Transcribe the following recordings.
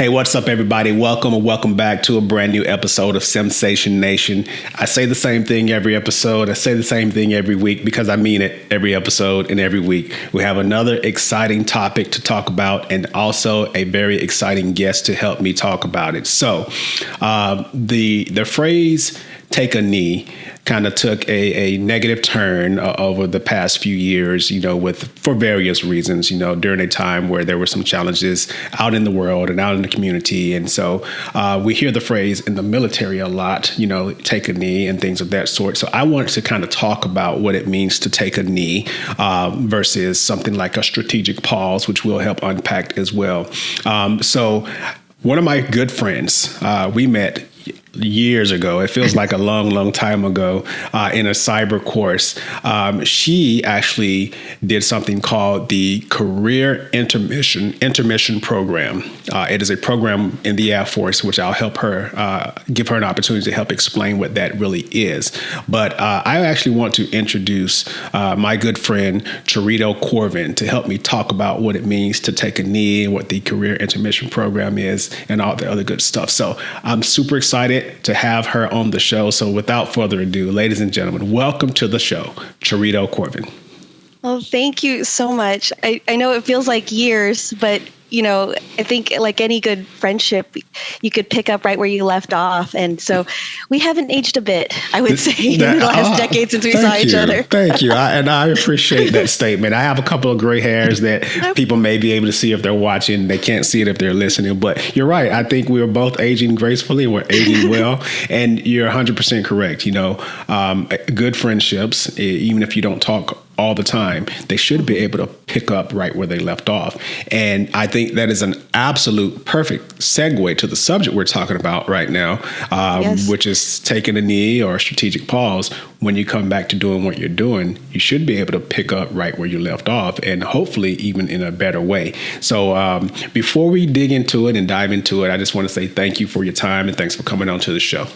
Hey, what's up, everybody? Welcome and welcome back to a brand new episode of Sensation Nation. I say the same thing every episode. I say the same thing every week because I mean it every episode and every week. We have another exciting topic to talk about and also a very exciting guest to help me talk about it. So the phrase "take a knee" kind of took a negative turn over the past few years, for various reasons, during a time where there were some challenges out in the world and out in the community. And so we hear the phrase in the military a lot, take a knee and things of that sort. So I wanted to kind of talk about what it means to take a knee versus something like a strategic pause, which we'll help unpack as well. So one of my good friends, we met years ago. It feels like a long time ago in a cyber course. She actually did something called the Career Intermission Program. It is a program in the Air Force, which I'll help her, give her an opportunity to help explain what that really is. But I actually want to introduce my good friend, Charito Corvin, to help me talk about what it means to take a knee and what the Career Intermission Program is and all the other good stuff. So I'm super excited to have her on the show. So without further ado, ladies and gentlemen, welcome to the show, Charito Corvin. Well, thank you so much. I know it feels like years, but I think like any good friendship, you could pick up right where you left off. And so we haven't aged a bit, I would say, in the last decade since we saw each other. Thank you. And I appreciate that statement. I have a couple of gray hairs that people may be able to see if they're watching. They can't see it if they're listening. But you're right. I think we're both aging gracefully and we're aging well. And you're 100% correct. Good friendships, even if you don't talk all the time, they should be able to pick up right where they left off. And I think that is an absolute perfect segue to the subject we're talking about right now, yes, which is taking a knee or a strategic pause. When you come back to doing what you're doing, you should be able to pick up right where you left off and hopefully even in a better way. So before we dig into it and dive into it, I just want to say thank you for your time and thanks for coming on to the show.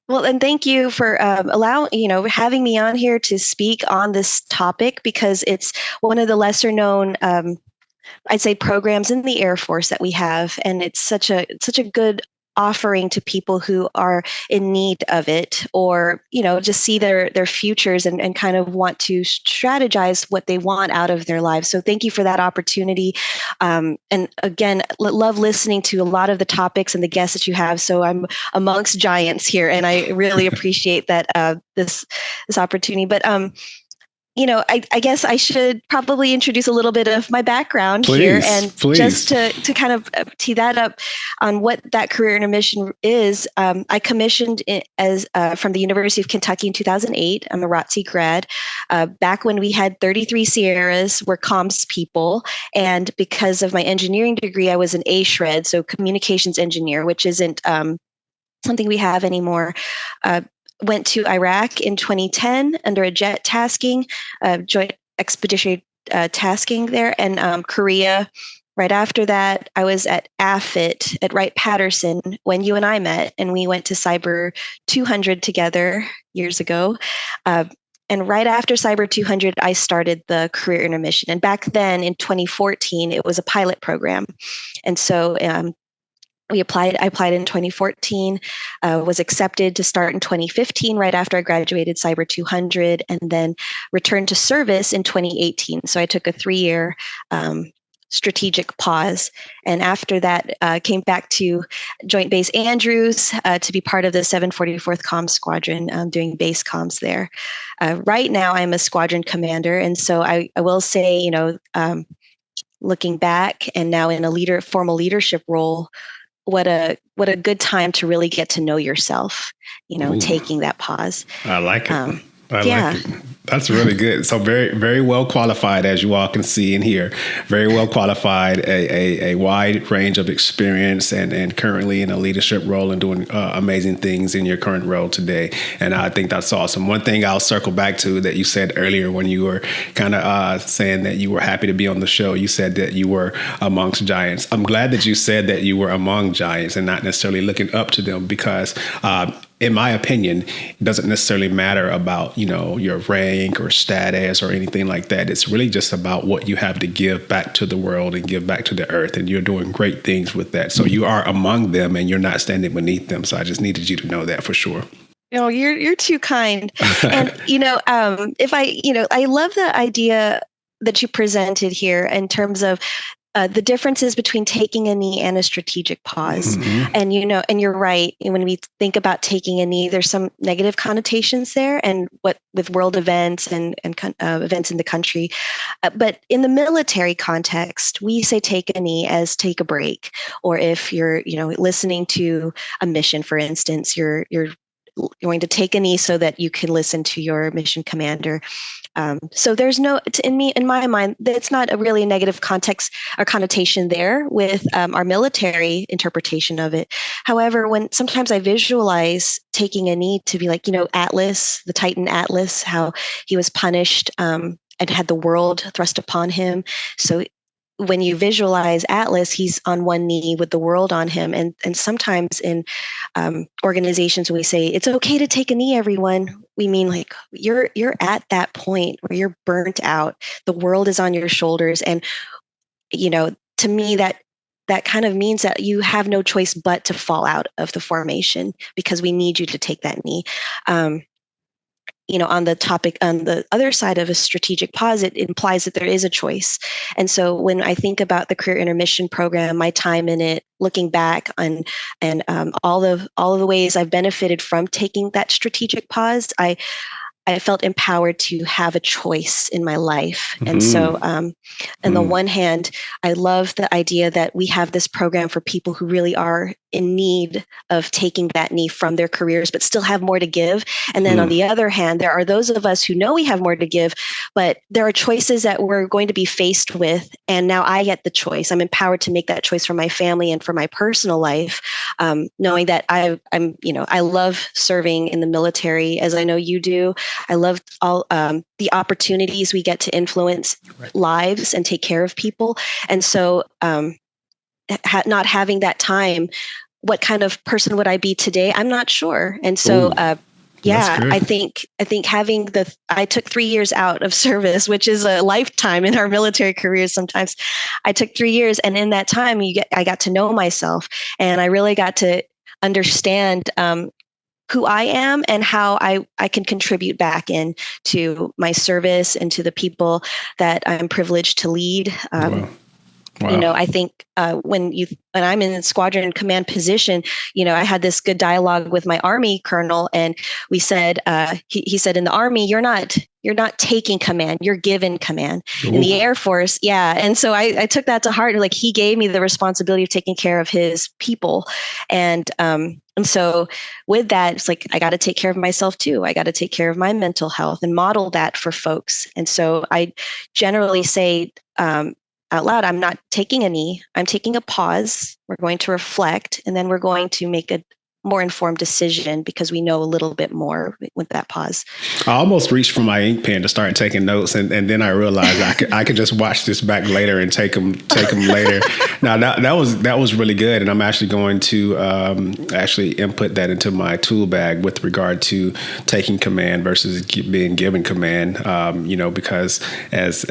Well, and thank you for having me on here to speak on this topic, because it's one of the lesser known, I'd say, programs in the Air Force that we have. And it's such a good offering to people who are in need of it, or, just see their futures and kind of want to strategize what they want out of their lives. So thank you for that opportunity. And again, love listening to a lot of the topics and the guests that you have. So I'm amongst giants here, and I really appreciate that, this opportunity. But, I guess I should probably introduce a little bit of my background here, and just to kind of tee that up on what that career intermission is. I commissioned as from the University of Kentucky in 2008. I'm a ROTC grad. Back when we had 33 Sierras, were comms people, and because of my engineering degree, I was an A-SHRED, so communications engineer, which isn't something we have anymore. Went to Iraq in 2010 under a JET tasking, joint expeditionary tasking there, and Korea. Right after that, I was at AFIT at Wright-Patterson when you and I met, and we went to Cyber 200 together years ago. And right after Cyber 200, I started the Career Intermission. And back then in 2014, it was a pilot program. And so I applied in 2014, was accepted to start in 2015, right after I graduated Cyber 200, and then returned to service in 2018. So I took a 3-year strategic pause. And after that, came back to Joint Base Andrews to be part of the 744th Comms Squadron, doing base comms there. Right now, I'm a squadron commander. And so I will say, looking back and now in a formal leadership role, what a good time to really get to know yourself, Ooh. Taking that pause. I like it. I like it. That's really good. So very, very well qualified, as you all can see and hear. Very well qualified, a wide range of experience, and currently in a leadership role and doing amazing things in your current role today. And I think that's awesome. One thing I'll circle back to that you said earlier when you were kind of saying that you were happy to be on the show, you said that you were amongst giants. I'm glad that you said that you were among giants and not necessarily looking up to them, because in my opinion, it doesn't necessarily matter about, your rank rank or status or anything like that. It's really just about what you have to give back to the world and give back to the earth. And you're doing great things with that. So you are among them and you're not standing beneath them. So I just needed you to know that for sure. Oh, you're too kind. And, if I love the idea that you presented here in terms of the differences between taking a knee and a strategic pause. Mm-hmm. And you're right. When we think about taking a knee, there's some negative connotations there, and what with world events and events in the country. But in the military context, we say take a knee as take a break, or if you're listening to a mission, for instance, you're going to take a knee so that you can listen to your mission commander. So there's in my mind, that's not a really negative context or connotation there with our military interpretation of it. However, when sometimes I visualize taking a knee to be like, Atlas, the Titan Atlas, how he was punished and had the world thrust upon him. So when you visualize Atlas, he's on one knee with the world on him. And sometimes in organizations, when we say it's okay to take a knee, everyone, we mean like you're at that point where you're burnt out. The world is on your shoulders. And, to me, that kind of means that you have no choice but to fall out of the formation because we need you to take that knee. On the topic, on the other side of a strategic pause, it implies that there is a choice. And so when I think about the Career Intermission Program, my time in it, looking back on and all of the ways I've benefited from taking that strategic pause, I felt empowered to have a choice in my life. Mm-hmm. And so on the one hand, I love the idea that we have this program for people who really are in need of taking that knee from their careers, but still have more to give. And then on the other hand, there are those of us who know we have more to give, but there are choices that we're going to be faced with. And now I get the choice. I'm empowered to make that choice for my family and for my personal life, knowing that I love serving in the military, as I know you do. I love all the opportunities we get to influence lives and take care of people. And so not having that time, what kind of person would I be today? I'm not sure. And so, I think having I took 3 years out of service, which is a lifetime in our military careers. Sometimes I took 3 years, and in that time, I got to know myself, and I really got to understand who I am and how I can contribute back in to my service and to the people that I'm privileged to lead. Wow. I think when I'm in a squadron command position, I had this good dialogue with my Army colonel, and we said, he said, in the Army, you're not taking command, you're given command. Ooh. In the Air Force. Yeah. And so I took that to heart. Like, he gave me the responsibility of taking care of his people. And so with that, it's like, I got to take care of myself too. I got to take care of my mental health and model that for folks. And so I generally say, out loud, I'm not taking a knee. I'm taking a pause. We're going to reflect, and then we're going to make a more informed decision because we know a little bit more with that pause. I almost reached for my ink pen to start taking notes, and then I realized I could just watch this back later and take them later. Now that was really good, and I'm actually going to actually input that into my tool bag with regard to taking command versus being given command. Because as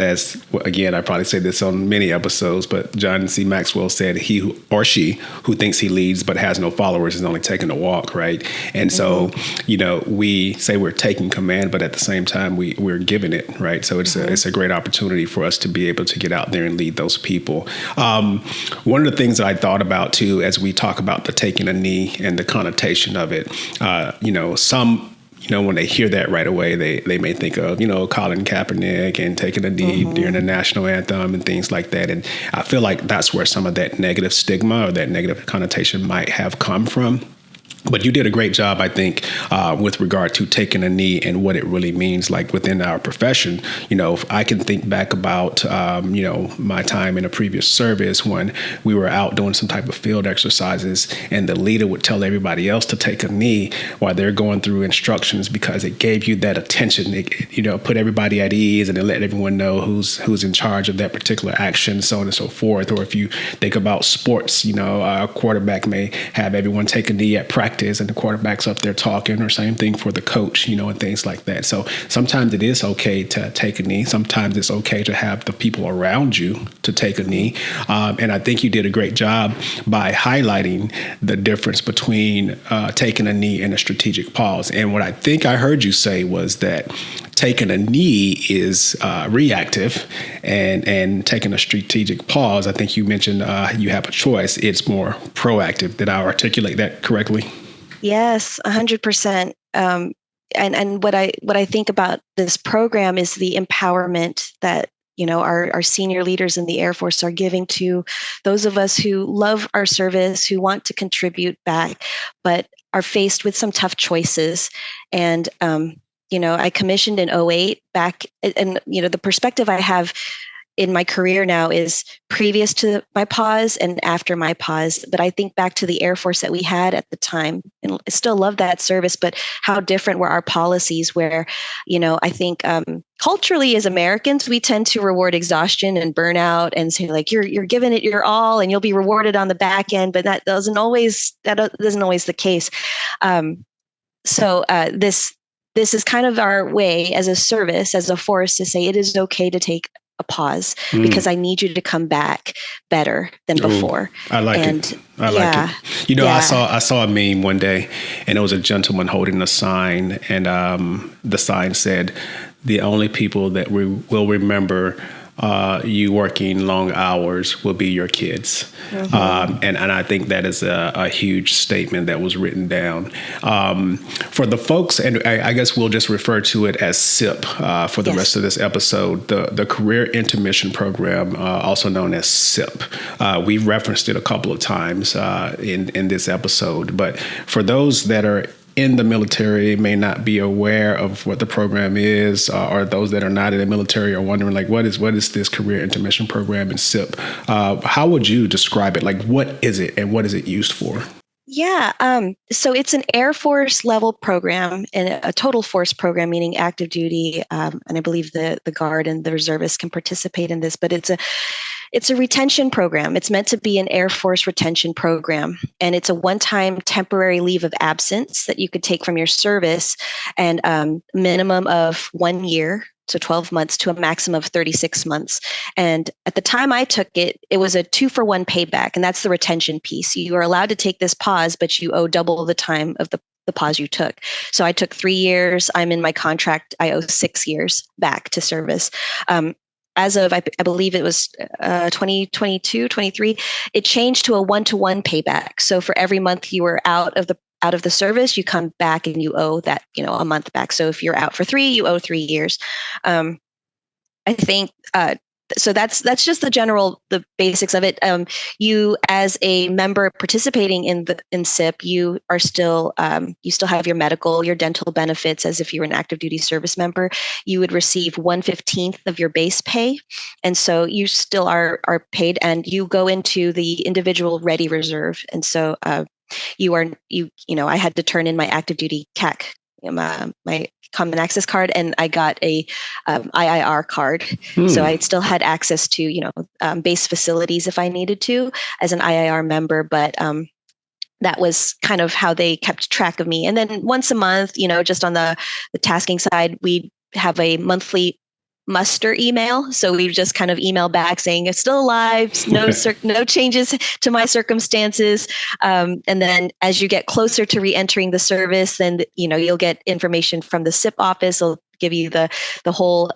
again, I probably say this on many episodes, but John C. Maxwell said, "He or she who thinks he leads but has no followers is only taking a walk," right? And so, we say we're taking command, but at the same time, we're giving it, right? So it's a great opportunity for us to be able to get out there and lead those people. One of the things that I thought about too, as we talk about the taking a knee and the connotation of it, some, when they hear that right away, they may think of, Colin Kaepernick and taking a knee during the national anthem and things like that. And I feel like that's where some of that negative stigma or that negative connotation might have come from. But you did a great job, I think, with regard to taking a knee and what it really means, like within our profession. If I can think back about, my time in a previous service when we were out doing some type of field exercises and the leader would tell everybody else to take a knee while they're going through instructions because it gave you that attention. It, put everybody at ease and it let everyone know who's in charge of that particular action, so on and so forth. Or if you think about sports, a quarterback may have everyone take a knee at practice practice and the quarterback's up there talking, or same thing for the coach, and things like that. So sometimes it is okay to take a knee. Sometimes it's okay to have the people around you to take a knee. And I think you did a great job by highlighting the difference between taking a knee and a strategic pause. And what I think I heard you say was that taking a knee is reactive, and taking a strategic pause, I think you mentioned you have a choice. It's more proactive. Did I articulate that correctly? Yes, 100%. And what I think about this program is the empowerment that our senior leaders in the Air Force are giving to those of us who love our service, who want to contribute back, but are faced with some tough choices. And I commissioned in '08 back, and the perspective I have in my career now is previous to my pause and after my pause. But I think back to the Air Force that we had at the time, and I still love that service, but how different were our policies where, I think culturally as Americans, we tend to reward exhaustion and burnout and say like, you're giving it your all and you'll be rewarded on the back end, but that isn't always the case. So this is kind of our way as a service, as a force, to say it is okay to take a pause because I need you to come back better than before. I like it. I like it. I saw a meme one day, and it was a gentleman holding a sign, and the sign said, "The only people that we will remember you working long hours will be your kids." And I think that is a huge statement that was written down. For the folks, and I guess we'll just refer to it as SIP for the rest of this episode, the Career Intermission Program, also known as SIP. We've referenced it a couple of times in this episode, but for those that are in the military may not be aware of what the program is, or those that are not in the military are wondering, like, what is this Career Intermission Program and SIP? How would you describe it? Like, what is it and what is it used for? Yeah. So it's an Air Force level program and a total force program, meaning active duty. And I believe the Guard and the reservists can participate in this, but it's a retention program. It's meant to be an Air Force retention program. And it's a one-time temporary leave of absence that you could take from your service, and minimum of 1 year, so 12 months, to a maximum of 36 months. And at the time I took it, it was a 2-for-1 payback. And that's the retention piece. You are allowed to take this pause, but you owe double the time of the pause you took. So I took 3 years. I'm in my contract. I owe 6 years back to service. As of, I believe it was 2022, 23, it changed to a 1-to-1 payback. So for every month you were out of the service, you come back and you owe that, a month back. So if you're out for 3, you owe 3 years. I think, so that's just the basics of it. You, as a member participating in SIP, you are still you still have your medical, your dental benefits as if you were an active duty service member. You would receive 1/15 of your base pay, and so you still are paid. And you go into the individual ready reserve, and so I had to turn in my active duty CAC, my common access card, and I got a IIR card. So I still had access to, base facilities if I needed to as an IIR member, but that was kind of how they kept track of me. And then once a month, just on the tasking side, we'd have a monthly muster email. So we just kind of email back saying it's still alive, no changes to my circumstances. And then as you get closer to re-entering the service, then you'll get information from the SIP office. They'll give you the whole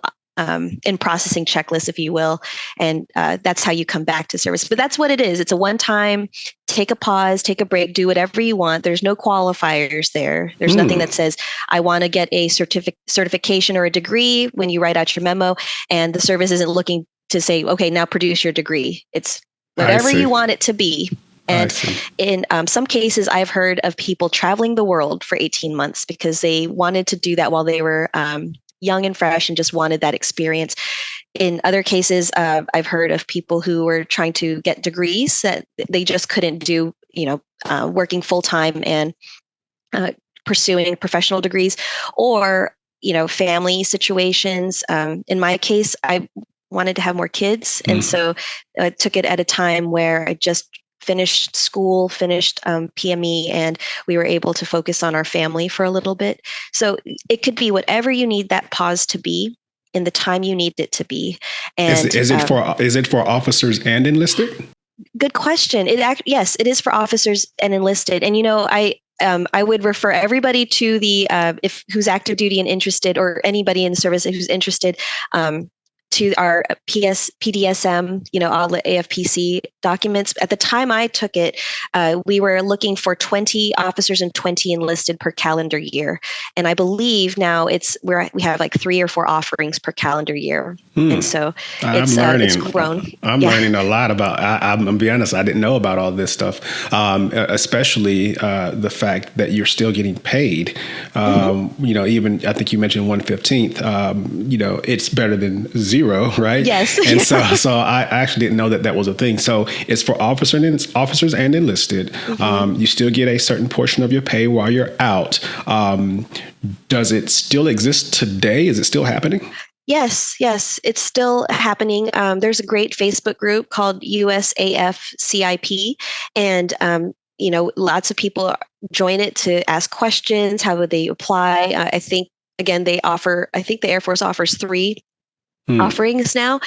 in processing checklist, if you will. And that's how you come back to service. But that's what it is. It's a one-time, take a pause, take a break, do whatever you want. There's no qualifiers there. There's nothing that says, I want to get a certification or a degree when you write out your memo. And the service isn't looking to say, okay, now produce your degree. It's whatever you want it to be. And in some cases, I've heard of people traveling the world for 18 months because they wanted to do that while they were young and fresh and just wanted that experience. In other cases, I've heard of people who were trying to get degrees that they just couldn't do, working full time and pursuing professional degrees, or, family situations. In my case, I wanted to have more kids. And so I took it at a time where I just finished school, finished PME, and we were able to focus on our family for a little bit. So it could be whatever you need that pause to be in the time you need it to be. And Is it for officers and enlisted? Good question. Yes, it is for officers and enlisted. And I would refer everybody to the who's active duty and interested, or anybody in the service who's interested, to our PDSM, all the AFPC documents. At the time I took it, we were looking for 20 officers and 20 enlisted per calendar year. And I believe now we have like 3 or 4 offerings per calendar year. And so it's grown. I'm learning a lot about, I'm going to be honest, I didn't know about all this stuff, especially the fact that you're still getting paid. Even, I think you mentioned 1/15th, it's better than zero. Right? Yes. And so I actually didn't know that was a thing. So it's for officers and enlisted. You still get a certain portion of your pay while you're out. Does it still exist today? Is it still happening? Yes, it's still happening. There's a great Facebook group called USAF CIP, and lots of people join it to ask questions. How would they apply? I think the Air Force offers 3 offerings now.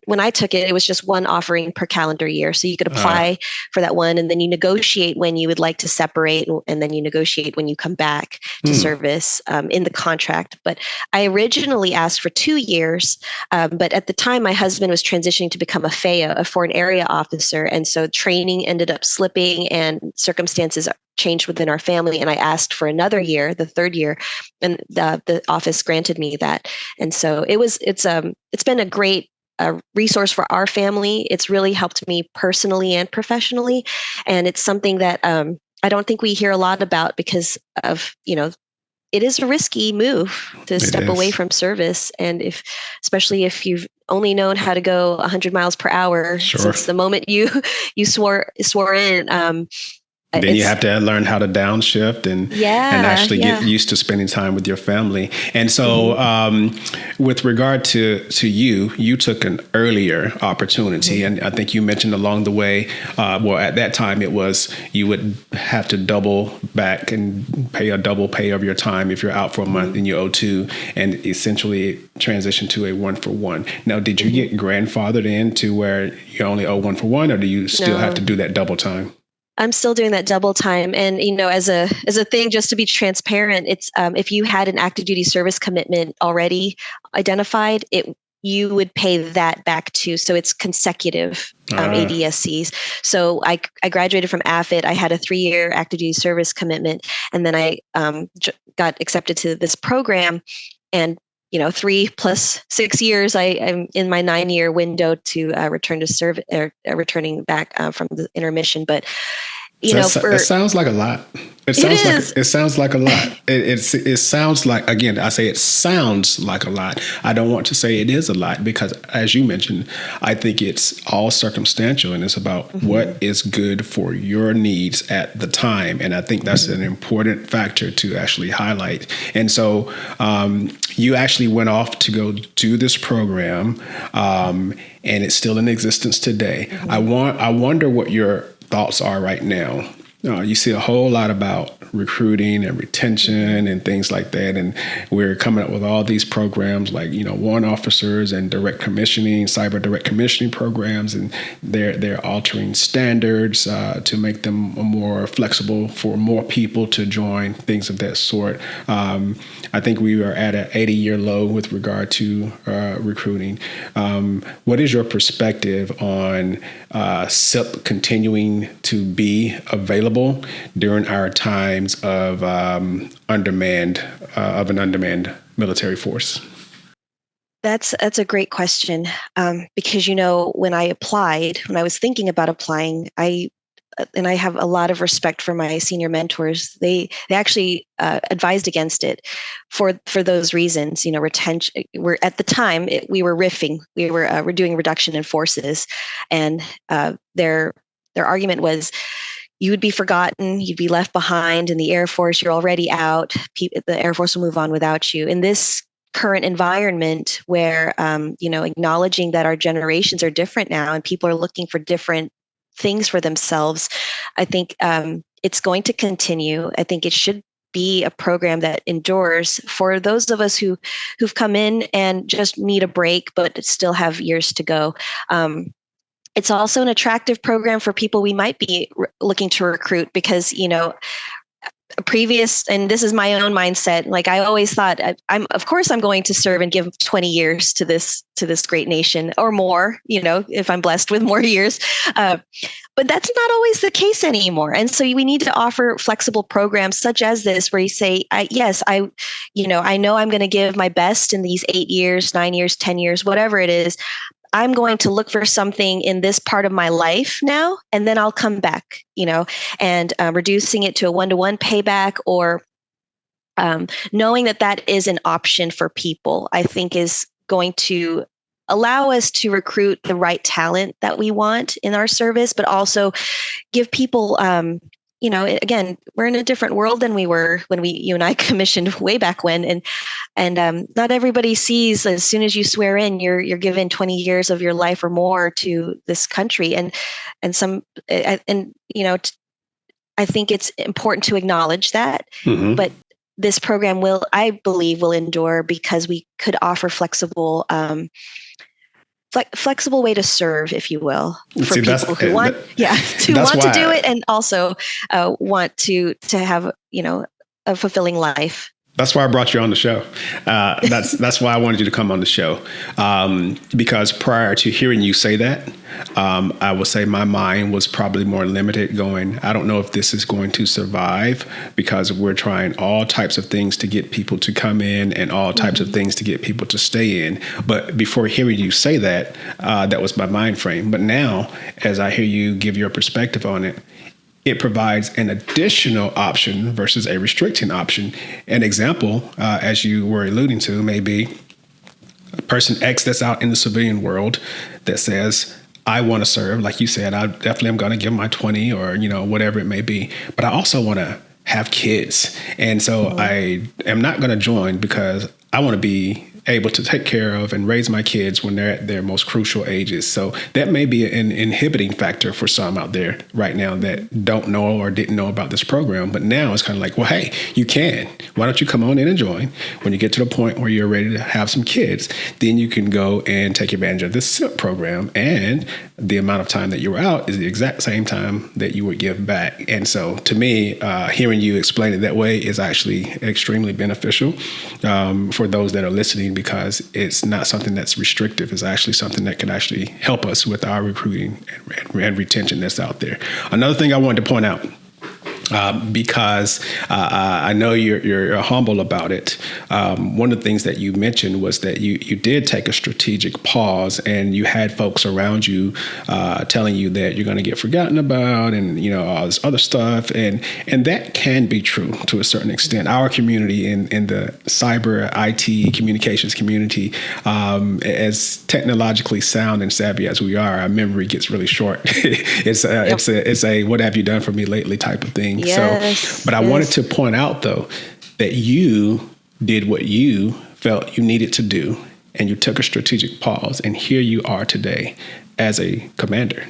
When I took it, it was just 1 offering per calendar year. So you could apply for that one, and then you negotiate when you would like to separate, and then you negotiate when you come back to service in the contract. But I originally asked for 2 years, but at the time my husband was transitioning to become a FAA, a foreign area officer, and so training ended up slipping, and circumstances changed within our family, and I asked for another year, the 3rd year, and the office granted me that. And so it's been a great resource for our family. It's really helped me personally and professionally, and it's something that I don't think we hear a lot about because of it is a risky move to step away from service, and especially if you've only known how to go 100 miles per hour since the moment you swore in. Then you have to learn how to downshift and actually get used to spending time with your family. And so with regard to you took an earlier opportunity. And I think you mentioned along the way, at that time it was you would have to double back and pay a double pay of your time if you're out for a month and you owe 2, and essentially transition to a 1-for-1. Now, did you get grandfathered in to where you only owe 1-for-1, or do you still have to do that double time? I'm still doing that double time. And, as a thing, just to be transparent, it's if you had an active duty service commitment already identified, you would pay that back too. So it's consecutive ADSCs. So I graduated from AFIT. I had a 3-year active duty service commitment. And then I got accepted to this program. And 3 plus 6 years, I'm in my 9-year window to return to service, returning back from the intermission. But it sounds like a lot. It sounds like a lot. It sounds like, again, I say it sounds like a lot. I don't want to say it is a lot because, as you mentioned, I think it's all circumstantial, and it's about what is good for your needs at the time. And I think that's an important factor to actually highlight. And so you actually went off to go do this program, and it's still in existence today. I wonder what your thoughts are right now. You see a whole lot about recruiting and retention and things like that. And we're coming up with all these programs like, warrant officers and direct commissioning, cyber direct commissioning programs. And they're altering standards to make them more flexible for more people to join, things of that sort. I think we are at an 80-year low with regard to recruiting. What is your perspective on SIP continuing to be available during our times of an undermanned military force? That's a great question, because when I was thinking about applying, I have a lot of respect for my senior mentors. They actually advised against it for those reasons. Retention. At the time we were riffing. We're doing reduction in forces, and their argument was, you would be forgotten, you'd be left behind in the Air Force, you're already out, the Air Force will move on without you. In this current environment where, acknowledging that our generations are different now and people are looking for different things for themselves. I think it's going to continue. I think it should be a program that endures for those of us who've come in and just need a break, but still have years to go. It's also an attractive program for people we might be looking to recruit because, and this is my own mindset. Like I always thought, of course I'm going to serve and give 20 years to this great nation or more, if I'm blessed with more years. But that's not always the case anymore. And so we need to offer flexible programs such as this, where you say, I know I'm going to give my best in these 8 years, 9 years, 10 years, whatever it is. I'm going to look for something in this part of my life now, and then I'll come back, and reducing it to a 1-to-1 payback, or knowing that is an option for people, I think is going to allow us to recruit the right talent that we want in our service, but also give people, again, we're in a different world than we were when you and I commissioned way back when. And not everybody sees as soon as you swear in, you're given 20 years of your life or more to this country. I think it's important to acknowledge that, but this program I believe will endure because we could offer flexible way to serve, if you will, for people who want to do it and also want to have, a fulfilling life. That's why I brought you on the show. That's why I wanted you to come on the show. Because prior to hearing you say that, I will say my mind was probably more limited going, I don't know if this is going to survive, because we're trying all types of things to get people to come in and all types of things to get people to stay in. But before hearing you say that, that was my mind frame. But now, as I hear you give your perspective on it, it provides an additional option versus a restricting option. An example, as you were alluding to, may be a person X that's out in the civilian world that says, I want to serve. Like you said, I definitely am going to give my 20 or, whatever it may be. But I also want to have kids. And so I am not going to join because I want to be able to take care of and raise my kids when they're at their most crucial ages. So that may be an inhibiting factor for some out there right now that don't know or didn't know about this program. But now it's kind of like, well, hey, you can. Why don't you come on in and join? When you get to the point where you're ready to have some kids, then you can go and take advantage of this SIP program. And the amount of time that you were out is the exact same time that you would give back. And so to me, hearing you explain it that way is actually extremely beneficial for those that are listening, because it's not something that's restrictive. It's actually something that can actually help us with our recruiting and retention that's out there. Another thing I wanted to point out, because I know you're humble about it. One of the things that you mentioned was that you did take a strategic pause, and you had folks around you telling you that you're going to get forgotten about, and all this other stuff, and that can be true to a certain extent. Our community in the cyber IT communications community, as technologically sound and savvy as we are, our memory gets really short. It's a what have you done for me lately type of thing. Yes, but I wanted to point out, though, that you did what you felt you needed to do, and you took a strategic pause, and here you are today as a commander.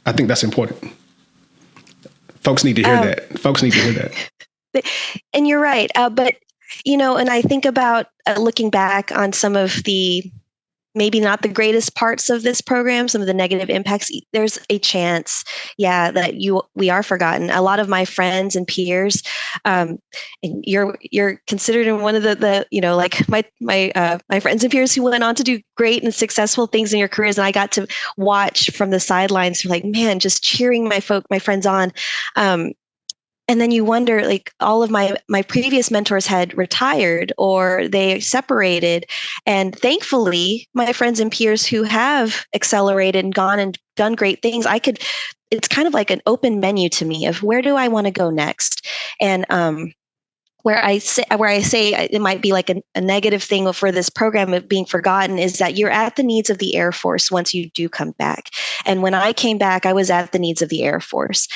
I think that's important. Folks need to hear that. Folks need to hear that. And you're right. But, and I think about looking back on some of the maybe not the greatest parts of this program, some of the negative impacts, there's a chance, that we are forgotten. A lot of my friends and peers, and you're considered in one of the like my friends and peers who went on to do great and successful things in your careers, and I got to watch from the sidelines, like, man, just cheering my friends on. And then you wonder, like, all of my previous mentors had retired or they separated. And thankfully, my friends and peers who have accelerated and gone and done great things, it's kind of like an open menu to me of where do I want to go next? And where I say it might be like a negative thing for this program of being forgotten is that you're at the needs of the Air Force once you do come back. And when I came back, I was at the needs of the Air Force.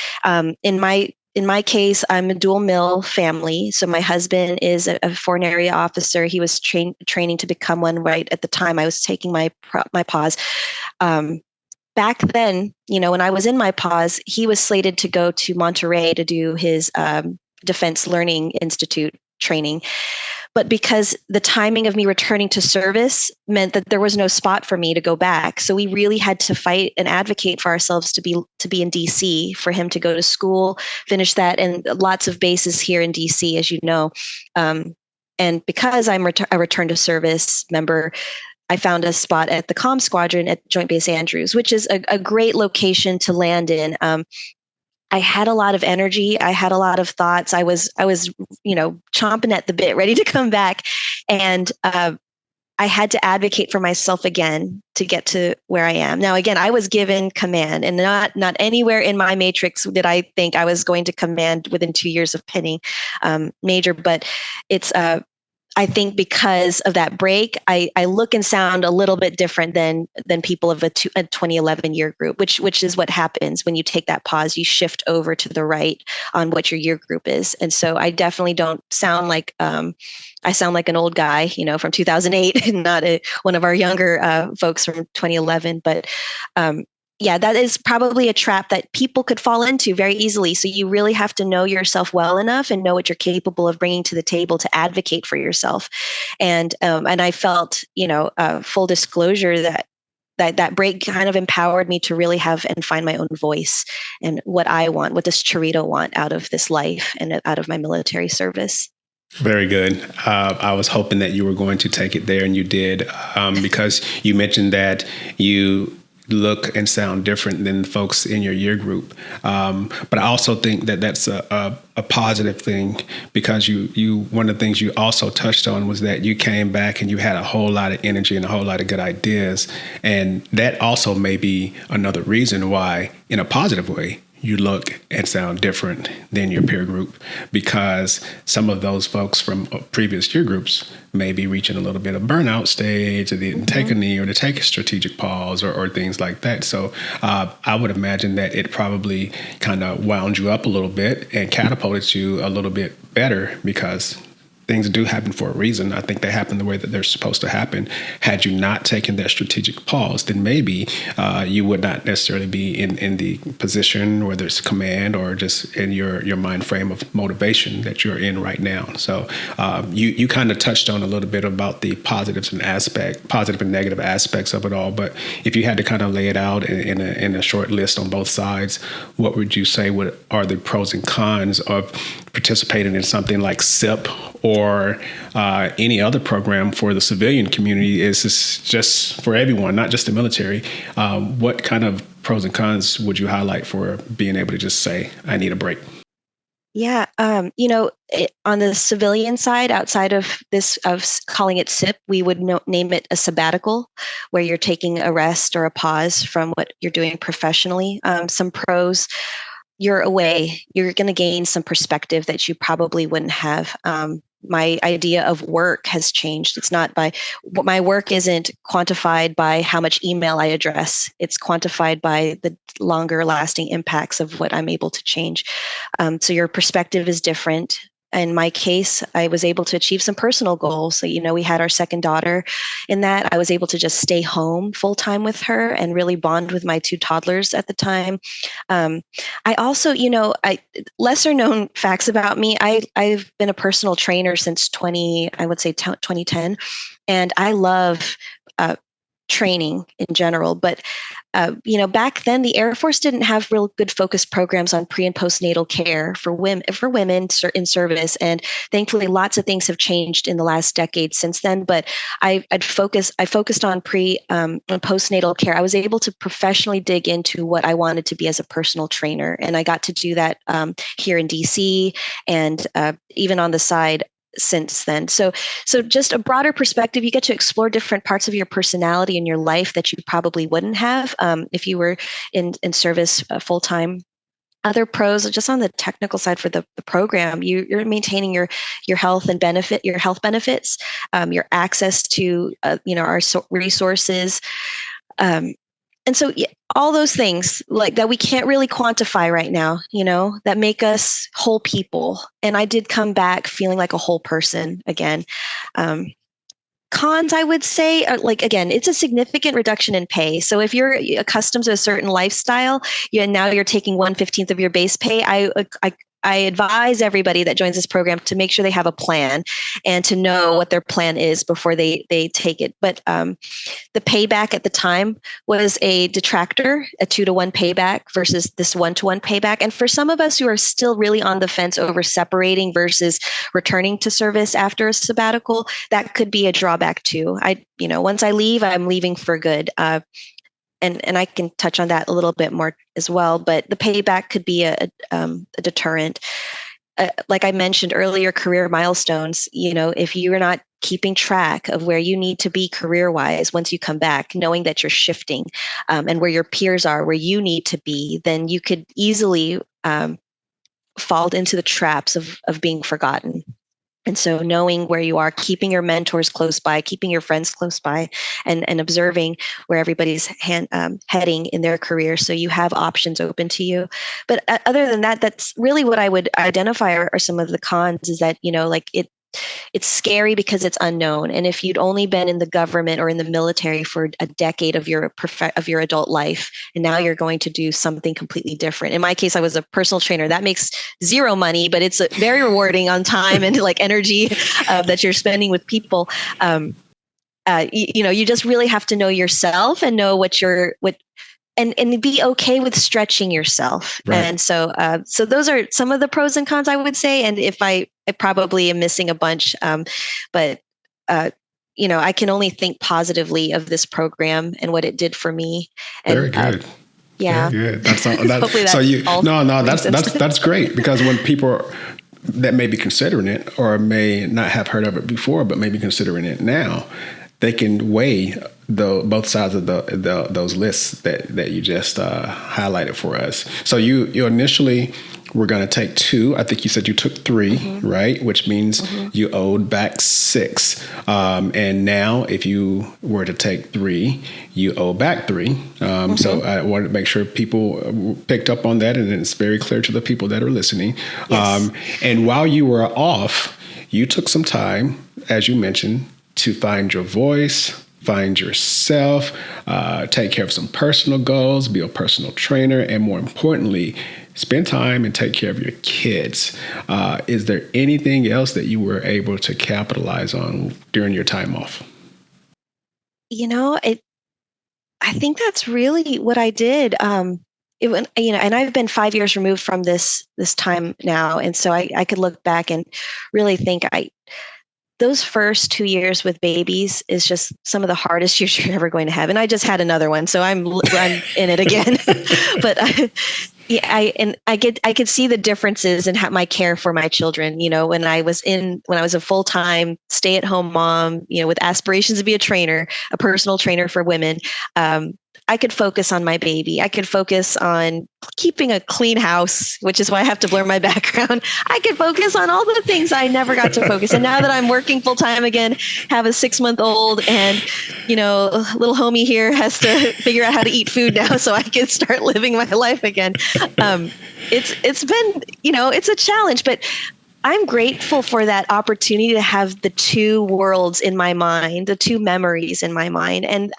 In my case, I'm a dual mil family. So my husband is a foreign area officer. He was training to become one right at the time I was taking my pause. back then, when I was in my pause, he was slated to go to Monterey to do his Defense Learning Institute training. But because the timing of me returning to service meant that there was no spot for me to go back, so we really had to fight and advocate for ourselves to be in DC, for him to go to school, finish that, and lots of bases here in DC, as you know. And because I'm a return to service member, I found a spot at the Comm Squadron at Joint Base Andrews, which is a great location to land in. I had a lot of energy. I had a lot of thoughts. I was, chomping at the bit, ready to come back. And I had to advocate for myself again to get to where I am. Now, again, I was given command, and not anywhere in my matrix did I think I was going to command within 2 years of pinning major, but it's, I think because of that break, I look and sound a little bit different than people of a 2011 year group, which is what happens when you take that pause. You shift over to the right on what your year group is, and so I definitely don't sound like I sound like an old guy, from 2008, and not one of our younger folks from 2011, but. Yeah, that is probably a trap that people could fall into very easily. So you really have to know yourself well enough and know what you're capable of bringing to the table to advocate for yourself. And I felt, full disclosure, that break kind of empowered me to really have and find my own voice and what I want, what does Charito want out of this life and out of my military service. Very good. I was hoping that you were going to take it there, and you did, because you mentioned that you look and sound different than folks in your year group. But I also think that that's a positive thing, because you one of the things you also touched on was that you came back and you had a whole lot of energy and a whole lot of good ideas. And that also may be another reason why, in a positive way, you look and sound different than your peer group, because some of those folks from previous year groups may be reaching a little bit of burnout stage, or they didn't take a knee, or to take a strategic pause, or things like that. So I would imagine that it probably kind of wound you up a little bit and catapulted you a little bit better, because things do happen for a reason. I think they happen the way that they're supposed to happen. Had you not taken that strategic pause, then maybe you would not necessarily be in the position, whether it's command or just in your mind frame of motivation that you're in right now. So you kind of touched on a little bit about the positive and negative aspects of it all. But if you had to kind of lay it out in a short list on both sides, what would you say are the pros and cons of participating in something like SIP or any other program for the civilian community? Is this just for everyone, not just the military? What kind of pros and cons would you highlight for being able to just say, I need a break? Yeah, on the civilian side, outside of this, of calling it SIP, we would name it a sabbatical, where you're taking a rest or a pause from what you're doing professionally. Some pros: you're away. You're going to gain some perspective that you probably wouldn't have. My idea of work has changed. It's not my work isn't quantified by how much email I address. It's quantified by the longer lasting impacts of what I'm able to change. So your perspective is different. In my case, I was able to achieve some personal goals. So, we had our second daughter. In that, I was able to just stay home full time with her and really bond with my two toddlers at the time. I also, lesser known facts about me. I've been a personal trainer since 2010, and I love training in general. But back then the Air Force didn't have real good focused programs on pre and postnatal care for women in service. And thankfully, lots of things have changed in the last decade since then. But I focused on pre and postnatal care. I was able to professionally dig into what I wanted to be as a personal trainer, and I got to do that here in DC and even on the side since then. So just a broader perspective, you get to explore different parts of your personality and your life that you probably wouldn't have if you were in service full time. Other pros, just on the technical side for the program, you're maintaining your health benefits, your access to our resources. And so all those things like that we can't really quantify right now, that make us whole people. And I did come back feeling like a whole person again. cons, I would say, are like, again, it's a significant reduction in pay. So if you're accustomed to a certain lifestyle, and now you're taking 1/15 of your base pay, I advise everybody that joins this program to make sure they have a plan and to know what their plan is before they take it. But the payback at the time was a detractor, a 2-to-1 payback versus this 1-to-1 payback. And for some of us who are still really on the fence over separating versus returning to service after a sabbatical, that could be a drawback too. Once I leave, I'm leaving for good. And I can touch on that a little bit more as well. But the payback could be a deterrent. Like I mentioned earlier, career milestones. If you are not keeping track of where you need to be career-wise once you come back, knowing that you're shifting and where your peers are, where you need to be, then you could easily fall into the traps of being forgotten. And so knowing where you are, keeping your mentors close by, keeping your friends close by, and observing where everybody's heading in their career, so you have options open to you. But other than that, that's really what I would identify are some of the cons, is that, it's scary because it's unknown. And if you'd only been in the government or in the military for a decade of your adult life, and now you're going to do something completely different. In my case, I was a personal trainer. That makes zero money, but it's very rewarding on time and like energy that you're spending with people. You just really have to know yourself and know and be okay with stretching yourself. Right. And so those are some of the pros and cons, I would say. And if I probably am missing a bunch, but I can only think positively of this program and what it did for me. And, very good. Yeah. Very good. That's great, because when people that may be considering it or may not have heard of it before, but may be considering it now, they can weigh both sides of those lists that you just highlighted for us. So you initially were going to take 2. I think you said you took 3, mm-hmm. right? Which means mm-hmm. you owed back 6. And now if you were to take 3, you owe back 3. Mm-hmm. So I wanted to make sure people picked up on that, and it's very clear to the people that are listening. Yes. And while you were off, you took some time, as you mentioned, to find your voice, find yourself, take care of some personal goals, be a personal trainer, and more importantly, spend time and take care of your kids. Is there anything else that you were able to capitalize on during your time off? I think that's really what I did. And I've been 5 years removed from this time now, and so I could look back and really think those first 2 years with babies is just some of the hardest years you're ever going to have. And I just had another one, so I'm in it again. But I could see the differences in my care for my children. When I was a full-time stay-at-home mom, with aspirations to be a personal trainer for women. I could focus on my baby. I could focus on keeping a clean house, which is why I have to blur my background. I could focus on all the things I never got to focus. And now that I'm working full time again, have a 6-month-old, and little homie here has to figure out how to eat food now, so I can start living my life again. It's been, it's a challenge, but I'm grateful for that opportunity to have the 2 worlds in my mind, the 2 memories in my mind. And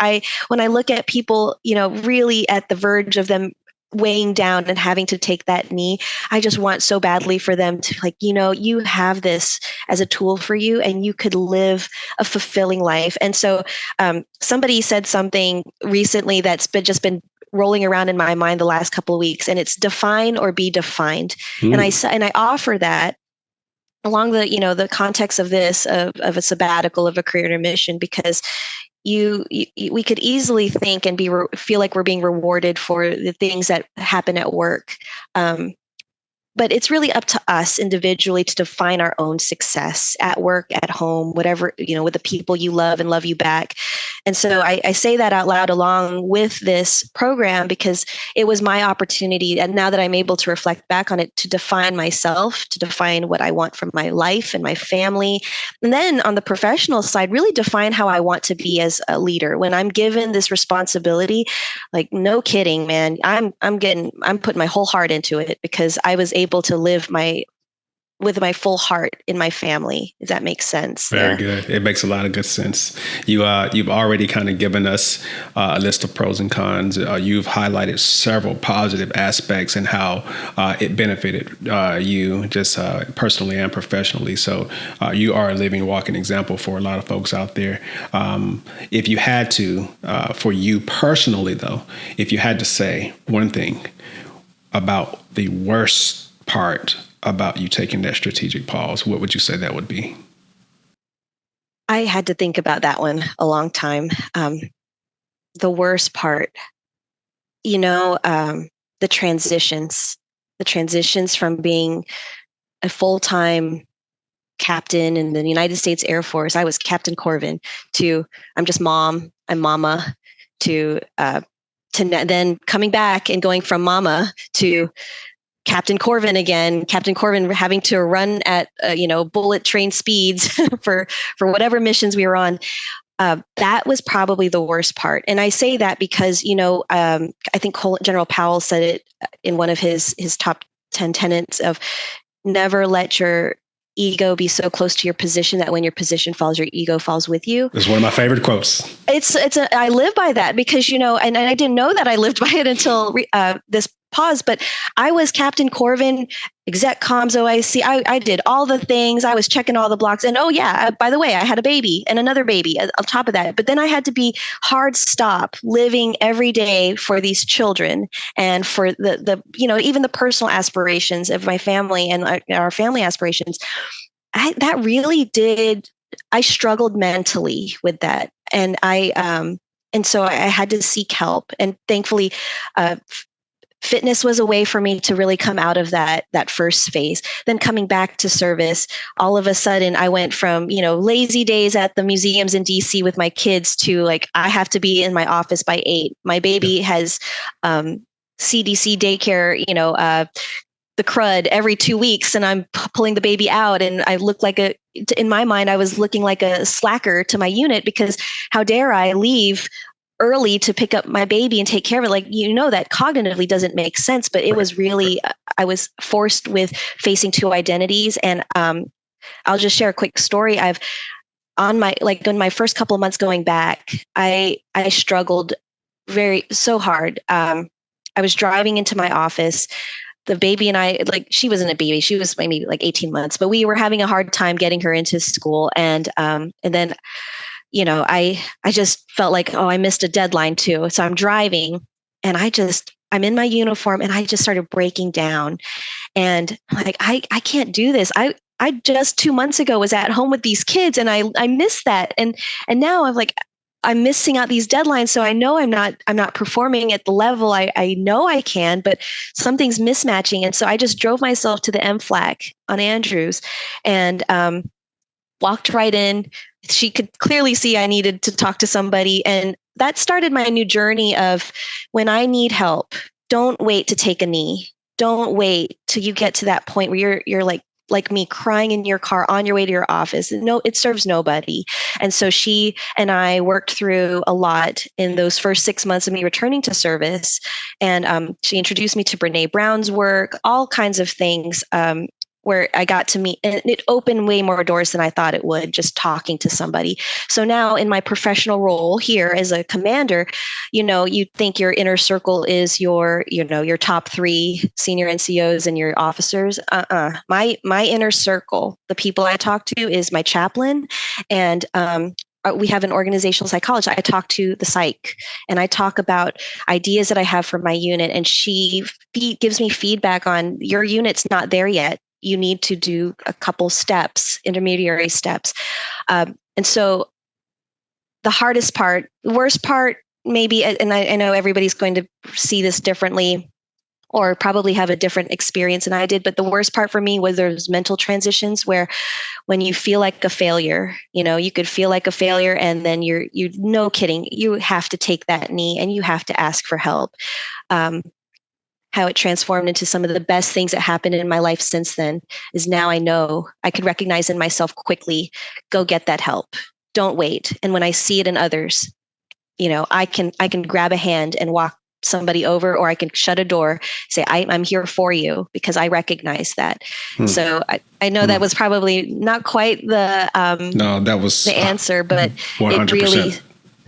when I look at people, really at the verge of them weighing down and having to take that knee, I just want so badly for them to you have this as a tool for you, and you could live a fulfilling life. And so somebody said something recently that's been rolling around in my mind the last couple of weeks, and it's define or be defined. And I offer that along the context of this, of a sabbatical, of a career intermission, because we could easily think and feel like we're being rewarded for the things that happen at work. But it's really up to us individually to define our own success at work, at home, whatever, with the people you love and love you back. And so I say that out loud along with this program, because it was my opportunity. And now that I'm able to reflect back on it, to define myself, to define what I want from my life and my family. And then on the professional side, really define how I want to be as a leader. When I'm given this responsibility, like, no kidding, man, I'm putting my whole heart into it, because I was able to live my with my full heart in my family, if that makes sense. Very good. It makes a lot of good sense. You've already kind of given us a list of pros and cons. You've highlighted several positive aspects and how it benefited you just personally and professionally. So you are a living, walking example for a lot of folks out there. If you had to, for you personally, though, if you had to say one thing about the worst part about you taking that strategic pause, what would you say that would be? I had to think about that one a long time. The worst part, the transitions from being a full-time captain in the United States Air Force. I was Captain Corvin, to I'm just mom, I'm mama, to then coming back and going from mama to Captain Corvin again, Captain Corvin having to run at bullet train speeds for whatever missions we were on. That was probably the worst part. And I say that because I think General Powell said it in one of his top 10 tenets of never let your ego be so close to your position that when your position falls, your ego falls with you. It's one of my favorite quotes. I live by that because, and I didn't know that I lived by it until this pause, but I was Captain Corvin, exec comms OIC. I did all the things. I was checking all the blocks. And by the way, I had a baby and another baby on top of that. But then I had to be hard stop living every day for these children and for the even the personal aspirations of my family and our family aspirations. That really did. I struggled mentally with that. And so I had to seek help. And thankfully, fitness was a way for me to really come out of that first phase. Then coming back to service, all of a sudden I went from, lazy days at the museums in DC with my kids to I have to be in my office by 8. My baby has CDC daycare, the crud every 2 weeks, and I'm pulling the baby out, and I look in my mind, I was looking like a slacker to my unit because how dare I leave early to pick up my baby and take care of it. That cognitively doesn't make sense, but it was really, I was forced with facing two identities. And I'll just share a quick story. In my first couple of months going back, I struggled so hard. I was driving into my office. The baby and I, she wasn't a baby. She was maybe 18 months, but we were having a hard time getting her into school. And then I just felt like, I missed a deadline too. So I'm driving and I'm in my uniform and I just started breaking down and I can't do this. I just 2 months ago was at home with these kids and I missed that. And now I'm missing out these deadlines. So I know I'm not performing at the level I know I can, but something's mismatching. And so I just drove myself to the MFLAC on Andrews and walked right in. She could clearly see I needed to talk to somebody. And that started my new journey of when I need help, don't wait to take a knee. Don't wait till you get to that point where you're like me crying in your car on your way to your office. No, it serves nobody. And so she and I worked through a lot in those first 6 months of me returning to service. And she introduced me to Brene Brown's work, all kinds of things, where I got to meet, and it opened way more doors than I thought it would, just talking to somebody. So now in my professional role here as a commander, you think your inner circle is your top 3 senior NCOs and your officers. My inner circle, the people I talk to is my chaplain, and we have an organizational psychologist. I talk to the psych and I talk about ideas that I have for my unit, and she gives me feedback on your unit's not there yet. You need to do a couple steps, intermediary steps. And so the hardest part, the worst part, maybe, and I know everybody's going to see this differently or probably have a different experience than I did, but the worst part for me was those mental transitions where when you feel like a failure, you could feel like a failure and then you're no kidding, you have to take that knee and you have to ask for help. How it transformed into some of the best things that happened in my life since then is now I know I could recognize in myself quickly, go get that help. Don't wait. And when I see it in others, I can grab a hand and walk somebody over, or I can shut a door, say, I'm here for you, because I recognize that. So I know that was probably not quite the No, that was the answer, but 100%. it really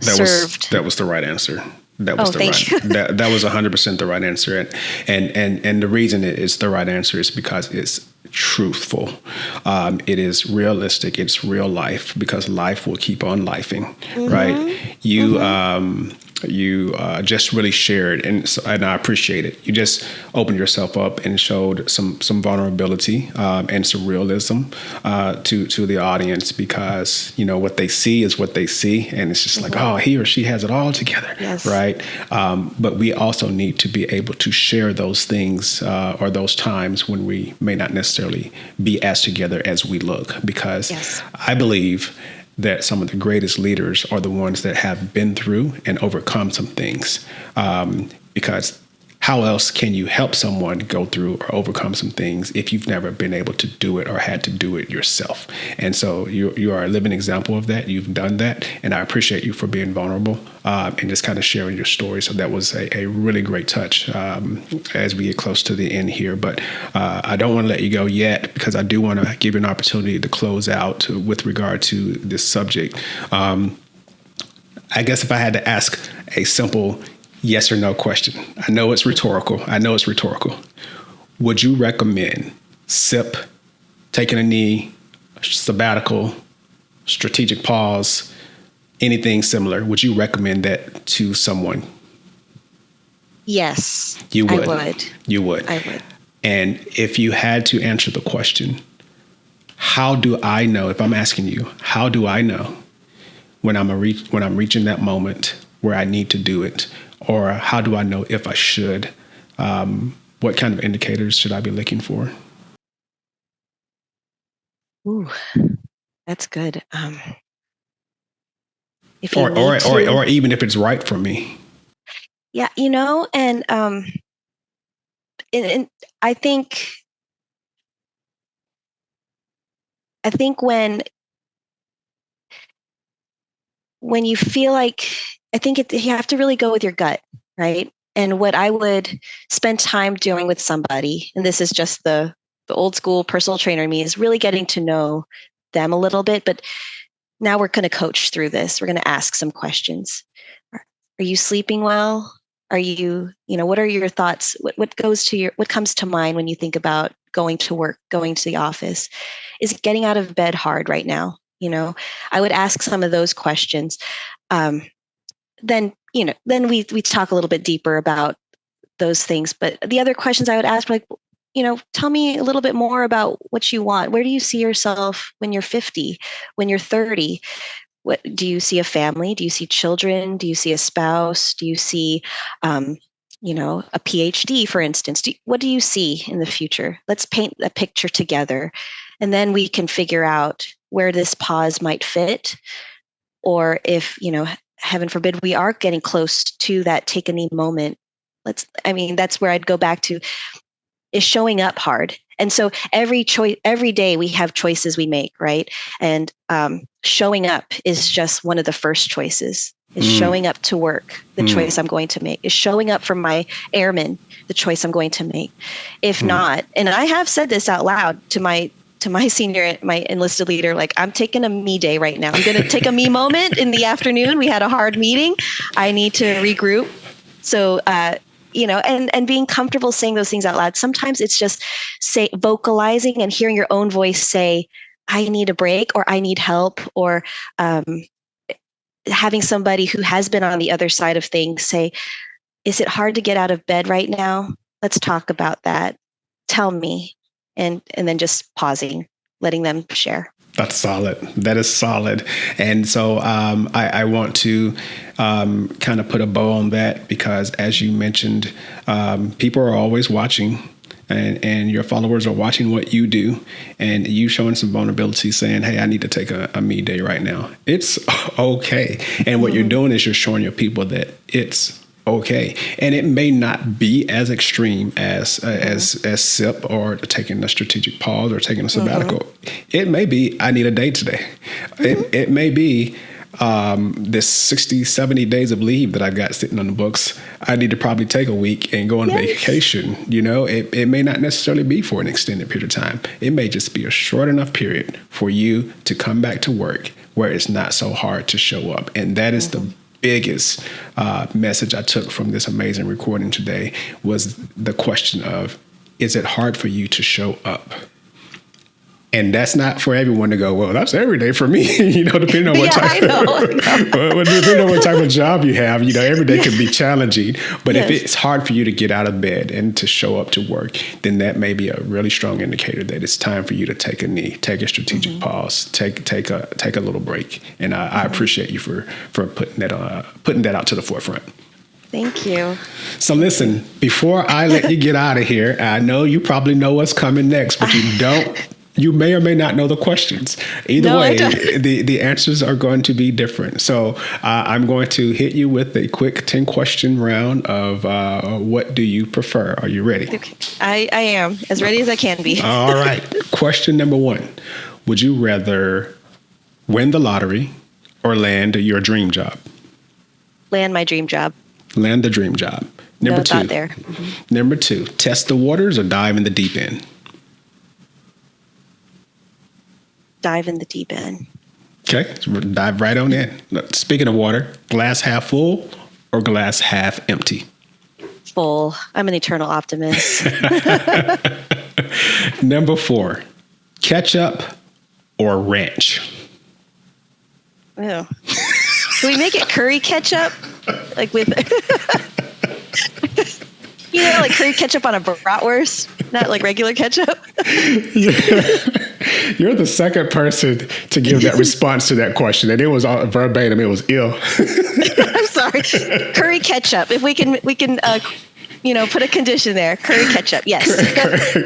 served. That was the right answer. That was thank you. that was 100% the right answer. And the reason it is the right answer is because it's truthful. It is realistic. It's real life, because life will keep on lifing, right? You just really shared, and I appreciate it. You just opened yourself up and showed some vulnerability and some realism to the audience, because what they see is what they see, and it's just like, oh, he or she has it all together, right? But we also need to be able to share those things or those times when we may not necessarily be as together as we look, because I believe that some of the greatest leaders are the ones that have been through and overcome some things. Because how else can you help someone go through or overcome some things if you've never been able to do it or had to do it yourself? And so you are a living example of that. You've done that. And I appreciate you for being vulnerable and just kind of sharing your story. So that was a really great touch as we get close to the end here. But I don't want to let you go yet, because I do want to give you an opportunity to close out with regard to this subject. I guess if I had to ask a simple yes or no question, I know it's rhetorical. Would you recommend SIP, taking a knee, sabbatical, strategic pause, anything similar? Would you recommend that to someone? Yes, you would. I would. You would. I would. And if you had to answer the question, how do I know, if I'm asking you, how do I know when I'm reaching that moment where I need to do it? Or how do I know if I should? What kind of indicators should I be looking for? Ooh, that's good. If or even if it's right for me. Yeah, and I think when you feel like, I think you have to really go with your gut, right? And what I would spend time doing with somebody, and this is just the old school personal trainer in me, is really getting to know them a little bit. But now we're going to coach through this. We're going to ask some questions. Are you sleeping well? Are you, what are your thoughts? What comes to mind when you think about going to work, going to the office? Is getting out of bed hard right now? I would ask some of those questions. Then we talk a little bit deeper about those things. But the other questions I would ask, like, tell me a little bit more about what you want. Where do you see yourself when you're 50, when you're 30? What do you see? A family? Do you see children? Do you see a spouse? Do you see, a PhD, for instance? What do you see in the future? Let's paint a picture together, and then we can figure out where this pause might fit, or if, heaven forbid, we are getting close to that take a knee moment. That's where I'd go back to, is showing up hard. And so every day we have choices we make, right? And showing up is just one of the first choices. Is showing up to work, the choice I'm going to make. Is showing up for my airmen, the choice I'm going to make. If not, and I have said this out loud to my senior, my enlisted leader, like, I'm taking a me day right now. I'm going to take a me moment in the afternoon. We had a hard meeting. I need to regroup. So, and being comfortable saying those things out loud. Sometimes it's just vocalizing and hearing your own voice say, I need a break, or I need help, or having somebody who has been on the other side of things say, is it hard to get out of bed right now? Let's talk about that. Tell me. And then just pausing, letting them share. That's solid. That is solid. And so I want to kind of put a bow on that, because as you mentioned, people are always watching, and your followers are watching what you do, and you showing some vulnerability, saying, hey, I need to take a me day right now. It's okay. And what you're doing is you're showing your people that it's okay. And it may not be as extreme as SIP, or taking a strategic pause, or taking a sabbatical. It may be, I need a day today. It may be, this 60, 70 days of leave that I've got sitting on the books, I need to probably take a week and go on vacation. It may not necessarily be for an extended period of time. It may just be a short enough period for you to come back to work where it's not so hard to show up. And that is the biggest message I took from this amazing recording today, was the question of, is it hard for you to show up? And that's not for everyone to go, well, that's every day for me, depending on what depending on what type of job you have, every day can be challenging. But if it's hard for you to get out of bed and to show up to work, then that may be a really strong indicator that it's time for you to take a knee, take a strategic pause, take a little break. And I appreciate you for putting that out to the forefront. Thank you. So listen, before I let you get out of here, I know you probably know what's coming next, but you don't. You may or may not know the questions. Either way, the answers are going to be different. So I'm going to hit you with a quick 10-question round of what do you prefer? Are you ready? Okay. I am as ready as I can be. All right. Question number 1. Would you rather win the lottery or land your dream job? Land my dream job. Land the dream job. Number 2. There. Number 2, test the waters or dive in the deep end? Dive in the deep end. Okay, so dive right on in. Speaking of water, glass half full or glass half empty? Full. I'm an eternal optimist. Number 4, ketchup or ranch? Ew. Can we make it curry ketchup? Like with, like curry ketchup on a bratwurst, not like regular ketchup. You're the second person to give that response to that question, and it was all verbatim. It was ill. I'm sorry. Curry ketchup. If we can, put a condition there. Curry ketchup. Yes.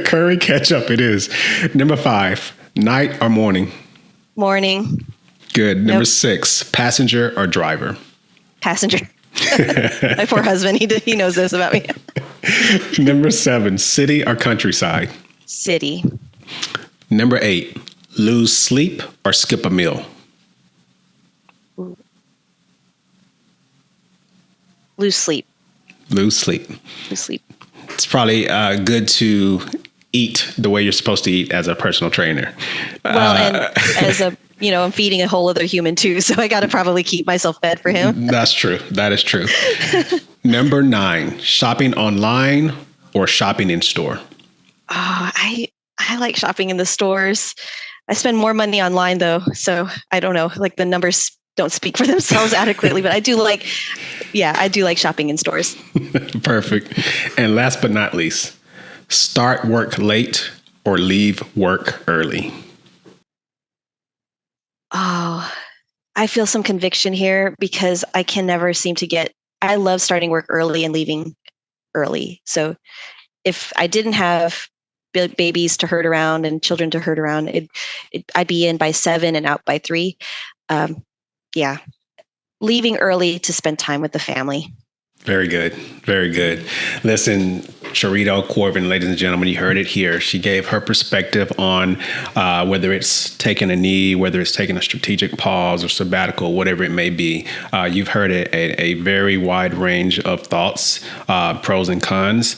Curry ketchup. It is. Number 5, night or morning? Morning. Good. Number 6, passenger or driver? Passenger. My poor husband. He knows this about me. Number 7, city or countryside? City. Number 8, lose sleep or skip a meal? Lose sleep. Lose sleep. Lose sleep. It's probably good to eat the way you're supposed to eat as a personal trainer. Well, and as I'm feeding a whole other human too, so I got to probably keep myself fed for him. That's true. That is true. Number 9, shopping online or shopping in store? Oh, I like shopping in the stores. I spend more money online though, so I don't know. Like the numbers don't speak for themselves adequately, but I do like shopping in stores. Perfect. And last but not least, start work late or leave work early? Oh, I feel some conviction here because I can never seem to I love starting work early and leaving early. So if I didn't have babies to herd around and children to herd around, I'd be in by 7 and out by 3. Leaving early to spend time with the family. Very good. Very good. Listen, Charito Corvin, ladies and gentlemen, you heard it here. She gave her perspective on whether it's taking a knee, whether it's taking a strategic pause or sabbatical, whatever it may be. You've heard a very wide range of thoughts, pros and cons.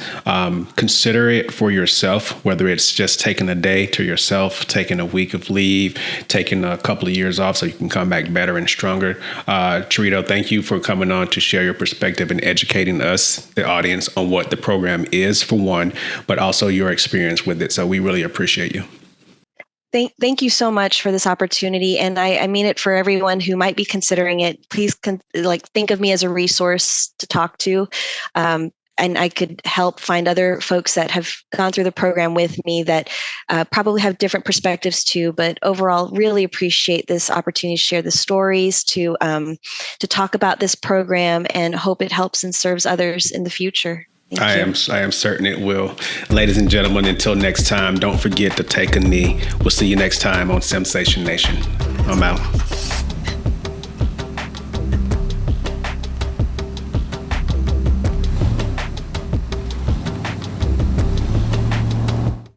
Consider it for yourself, whether it's just taking a day to yourself, taking a week of leave, taking a couple of years off so you can come back better and stronger. Charito, thank you for coming on to share your perspective and educating us, the audience, on what the program is, for one, but also your experience with it. So we really appreciate you. Thank you so much for this opportunity. And I mean it for everyone who might be considering it. Please think of me as a resource to talk to. And I could help find other folks that have gone through the program with me that probably have different perspectives too. But overall, really appreciate this opportunity to share the stories, to talk about this program, and hope it helps and serves others in the future. I am certain it will. Ladies and gentlemen, until next time, don't forget to take a knee. We'll see you next time on Sensation Nation. I'm out.